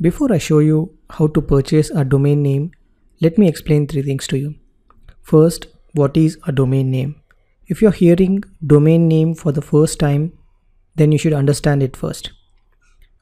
Before I show you how to purchase a domain name, let me explain three things to you. First, what is a domain name? If you're hearing domain name for the first time, then you should understand it first.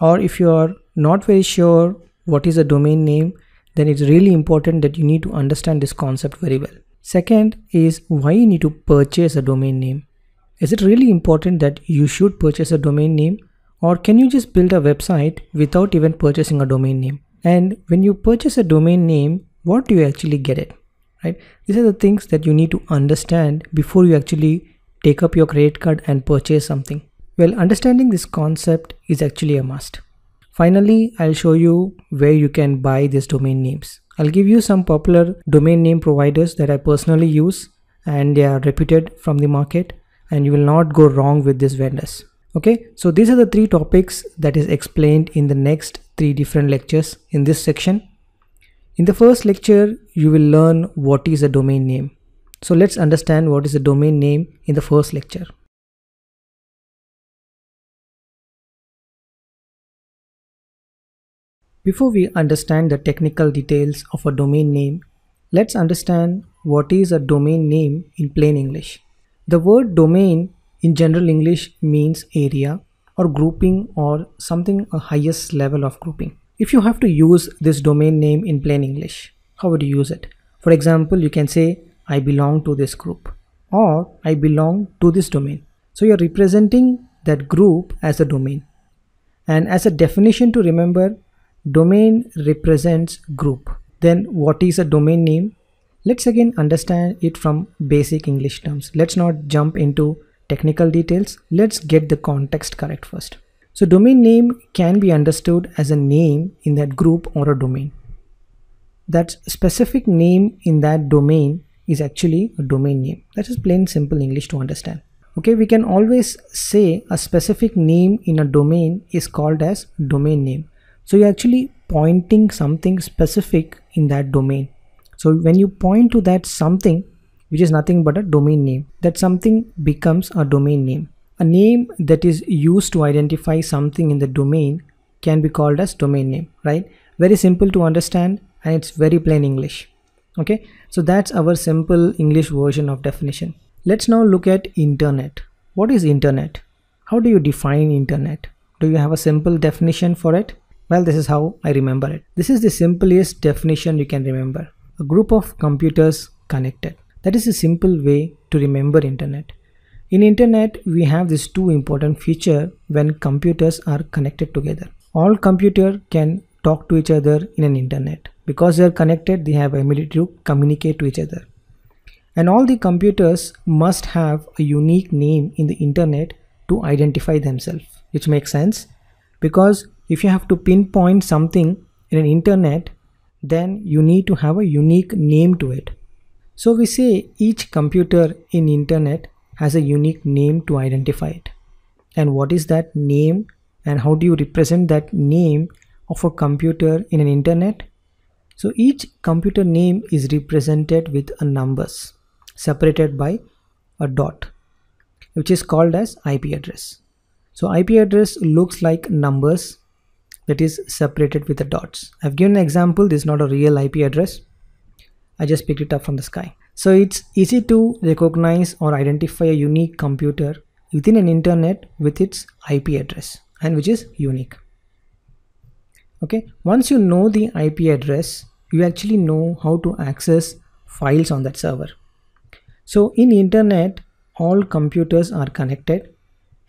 Or if you are not very sure what is a domain name, then it's really important that you need to understand this concept very well. Second is why you need to purchase a domain name. Is it really important that you should purchase a domain name? Or can you just build a website without even purchasing a domain name? And when you purchase a domain name, what do you actually get it? Right? These are the things that you need to understand before you actually take up your credit card and purchase something. Well, understanding this concept is actually a must. Finally, I'll show you where you can buy these domain names. I'll give you some popular domain name providers that I personally use and they are reputed from the market, and you will not go wrong with these vendors. Okay, so these are the three topics that is explained in the next three different lectures in this section. In the first lecture, you will learn what is a domain name. So let's understand what is a domain name in the first lecture. Before we understand the technical details of a domain name, let's understand what is a domain name in plain English. The word domain in general English means area or grouping or something a highest level of grouping. If you have to use this domain name in plain English, how would you use it? For example, you can say I belong to this group or I belong to this domain. So you're representing that group as a domain. And as a definition to remember, domain represents group. Then what is a domain name? Let's again understand it from basic English terms. Let's not jump into technical details. Let's get the context correct first. So domain name can be understood as a name in that group or a domain. That specific name in that domain is actually a domain name. That is plain simple English to understand. Okay, we can always say a specific name in a domain is called as domain name. So you're actually pointing something specific in that domain. So when you point to that something, which is nothing but a domain name, that something becomes a domain name. A name that is used to identify something in the domain can be called as domain name, right? Very simple to understand and it's very plain English. Okay, so that's our simple English version of definition. Let's now look at internet. What is internet? How do you define internet? Do you have a simple definition for it? Well, this is how I remember it. This is the simplest definition you can remember. A group of computers connected. That is a simple way to remember internet. In internet, we have these two important features when computers are connected together. All computers can talk to each other in an internet. Because they are connected, they have ability to communicate to each other. And all the computers must have a unique name in the internet to identify themselves, which makes sense because if you have to pinpoint something in an internet, then you need to have a unique name to it. So we say each computer in internet has a unique name to identify it. And what is that name and how do you represent that name of a computer in an internet? So each computer name is represented with a numbers separated by a dot, which is called as IP address. So IP address looks like numbers that is separated with the dots. I've given an example. This is not a real IP address. I just picked it up from the sky. So it's easy to recognize or identify a unique computer within an internet with its IP address and which is unique. Okay, once you know the IP address, you actually know how to access files on that server. So in internet, all computers are connected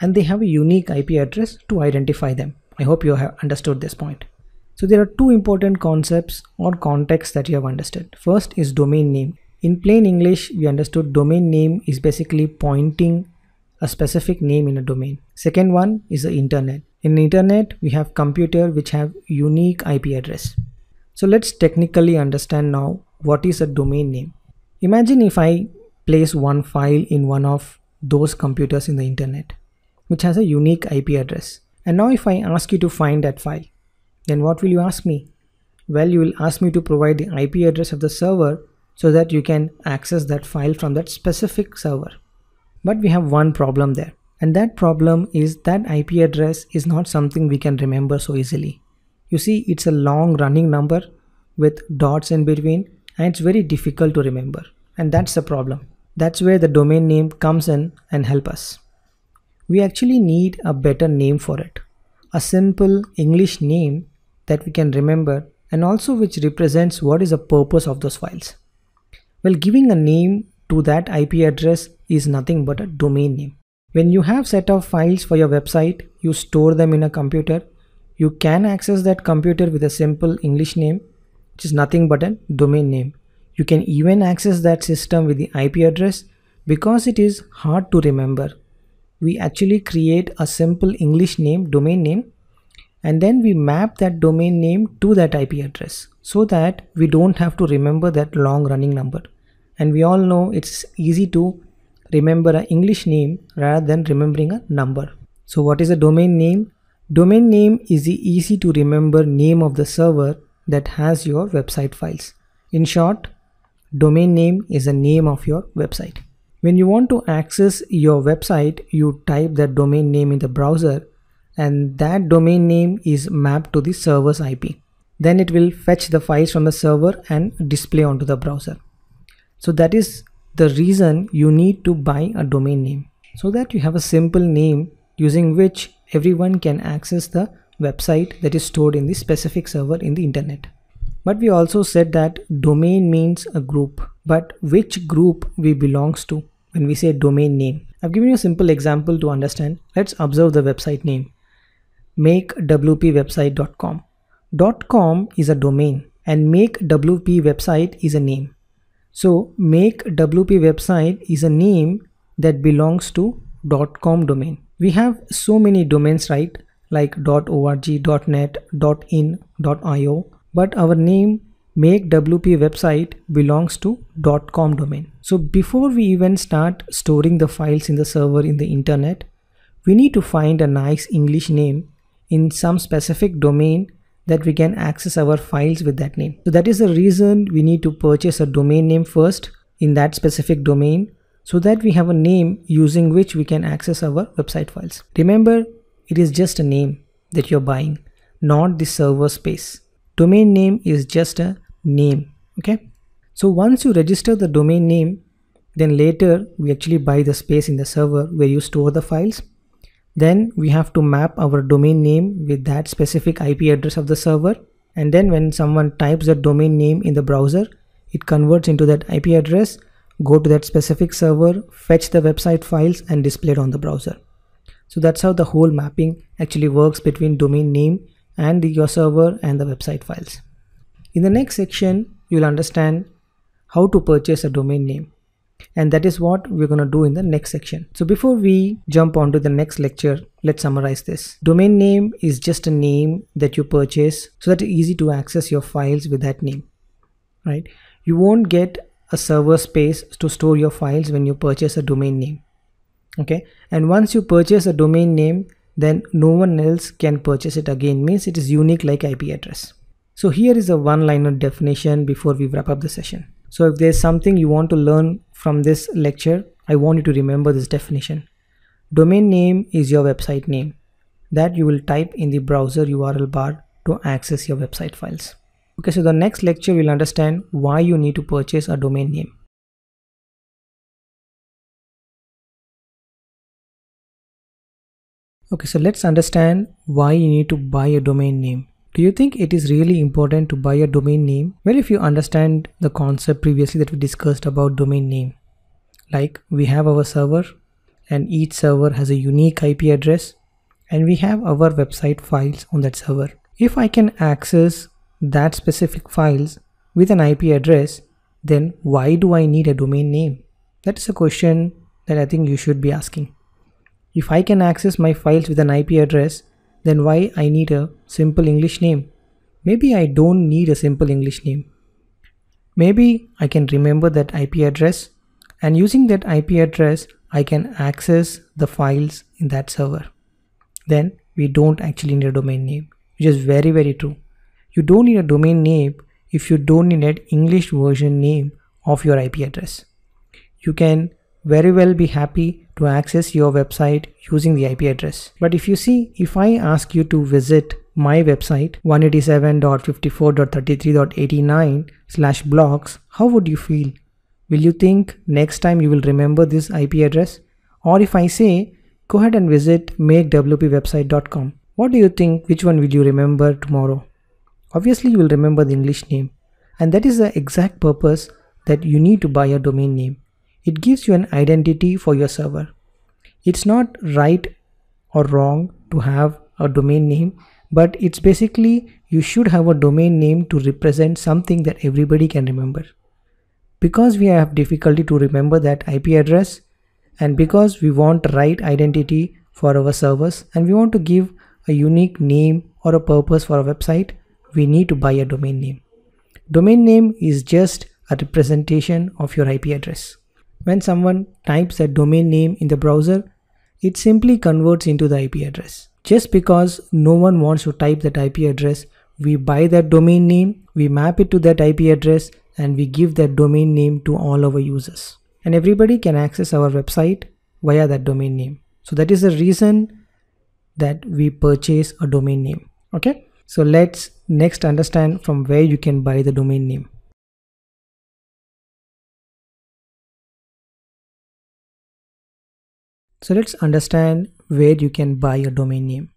and they have a unique IP address to identify them. I hope you have understood this point. So there are two important concepts or contexts that you have understood. First is domain name. In plain English, we understood domain name is basically pointing a specific name in a domain. Second one is the internet. In the internet, we have computer which have unique IP address. So let's technically understand now what is a domain name. Imagine if I place one file in one of those computers in the internet, which has a unique IP address. And now if I ask you to find that file, then what will you ask me? Well, you will ask me to provide the IP address of the server so that you can access that file from that specific server. But we have one problem there. And that problem is that IP address is not something we can remember so easily. You see, it's a long running number with dots in between, and it's very difficult to remember. And that's the problem. That's where the domain name comes in and help us. We actually need a better name for it. A simple English name that we can remember and also which represents what is the purpose of those files. Well, giving a name to that IP address is nothing but a domain name. When you have set of files for your website, you store them in a computer. You can access that computer with a simple English name, which is nothing but a domain name. You can even access that system with the IP address. Because it is hard to remember, we actually create a simple English name, domain name, and then we map that domain name to that IP address so that we don't have to remember that long running number. And we all know it's easy to remember an English name rather than remembering a number. So what is a domain name? Domain name is the easy to remember name of the server that has your website files. In short, domain name is the name of your website. When you want to access your website, you type that domain name in the browser, and that domain name is mapped to the server's IP. Then it will fetch the files from the server and display onto the browser. So that is the reason you need to buy a domain name, so that you have a simple name using which everyone can access the website that is stored in the specific server in the internet. But we also said that domain means a group, but which group we belongs to when we say domain name? I've given you a simple example to understand. Let's observe the website name, makewpwebsite.com. .com is a domain and makewpwebsite is a name. So makewpwebsite is a name that belongs to .com domain. We have so many domains, right? Like .org, .net, .in, .io, but our name makewpwebsite belongs to .com domain. So before we even start storing the files in the server in the internet, we need to find a nice English name in some specific domain that we can access our files with that name. So that is the reason we need to purchase a domain name first in that specific domain, so that we have a name using which we can access our website files. Remember, it is just a name that you're buying, not the server space. Domain name is just a name. Okay. So once you register the domain name, then later we actually buy the space in the server where you store the files. Then we have to map our domain name with that specific IP address of the server. And then when someone types that domain name in the browser, it converts into that IP address, go to that specific server, fetch the website files and display it on the browser. So that's how the whole mapping actually works between domain name and your server and the website files. In the next section, you'll understand how to purchase a domain name. And that is what we're going to do in the next section. So before we jump on to the next lecture, let's summarize this. Domain name is just a name that you purchase so that it's easy to access your files with that name, right? You won't get a server space to store your files when you purchase a domain name. Okay. And once you purchase a domain name, then no one else can purchase it again, means it is unique like IP address. So here is a one-liner definition before we wrap up the session. So if there's something you want to learn from this lecture, I want you to remember this definition. Domain name is your website name that you will type in the browser URL bar to access your website files. Okay, so the next lecture we'll understand why you need to purchase a domain name. Okay, so let's understand why you need to buy a domain name. Do you think it is really important to buy a domain name? Well, if you understand the concept previously that we discussed about domain name, like we have our server and each server has a unique IP address and we have our website files on that server. If I can access that specific files with an IP address, then why do I need a domain name? That is a question that I think you should be asking. If I can access my files with an IP address, then why I need a simple English name? Maybe I don't need a simple English name. Maybe I can remember that IP address, and using that IP address, I can access the files in that server. Then we don't actually need a domain name, which is very, very true. You don't need a domain name if you don't need an English version name of your IP address. You can very well be happy to access your website using the IP address. But if you see, if I ask you to visit my website 187.54.33.89/blogs, how would you feel? Will you think next time you will remember this IP address? Or if I say, go ahead and visit makewpwebsite.com, what do you think, which one will you remember tomorrow? Obviously you will remember the English name, and that is the exact purpose that you need to buy a domain name. It gives you an identity for your server. It's not right or wrong to have a domain name, but it's basically you should have a domain name to represent something that everybody can remember. Because we have difficulty to remember that IP address, and because we want right identity for our servers, and we want to give a unique name or a purpose for our website, we need to buy a domain name. Domain name is just a representation of your IP address. When someone types a domain name in the browser, it simply converts into the IP address. Just because no one wants to type that IP address, we buy that domain name, we map it to that IP address, and we give that domain name to all our users. And everybody can access our website via that domain name. So that is the reason that we purchase a domain name. Okay, so let's next understand from where you can buy the domain name. So let's understand where you can buy a domain name.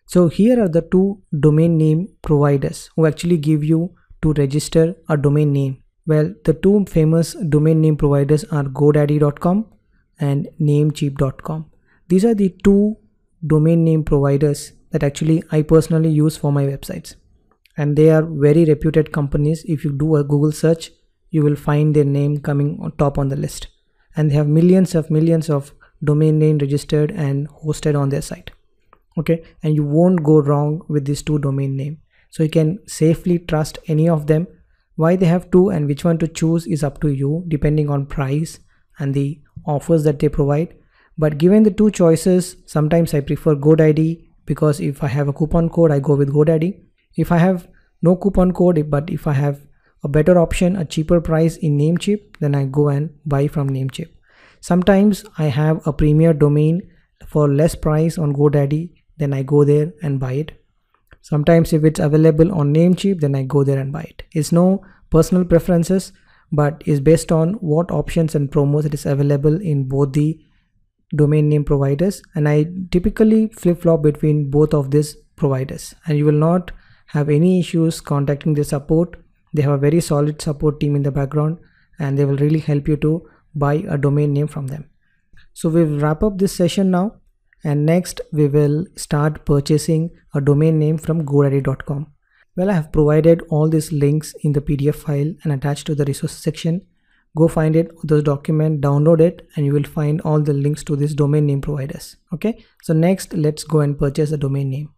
So here are the two domain name providers who actually give you to register a domain name. Well, the two famous domain name providers are GoDaddy.com and Namecheap.com. These are the two domain name providers that actually I personally use for my websites, and they are very reputed companies. If you do a Google search, you will find their name coming on top on the list, and they have millions of domain name registered and hosted on their site. Okay, and you won't go wrong with these two domain name, so you can safely trust any of them. Why they have two and which one to choose is up to you, depending on price and the offers that they provide. But given the two choices, sometimes I prefer GoDaddy, because if I have a coupon code, I go with GoDaddy. If I have no coupon code, but if I have a better option, a cheaper price in Namecheap, then I go and buy from Namecheap. Sometimes I have a premier domain for less price on GoDaddy, then I go there and buy it. Sometimes if it's available on Namecheap, then I go there and buy it. It's no personal preferences, but is based on what options and promos it is available in both the domain name providers, and I typically flip-flop between both of these providers, and you will not have any issues contacting the support. They have a very solid support team in the background, and they will really help you to buy a domain name from them. So we'll wrap up this session now, and next we will start purchasing a domain name from GoDaddy.com. Well, I have provided all these links in the PDF file and attached to the resources section. Go find it, those document, download it, and you will find all the links to these domain name providers. Okay, so next let's go and purchase a domain name.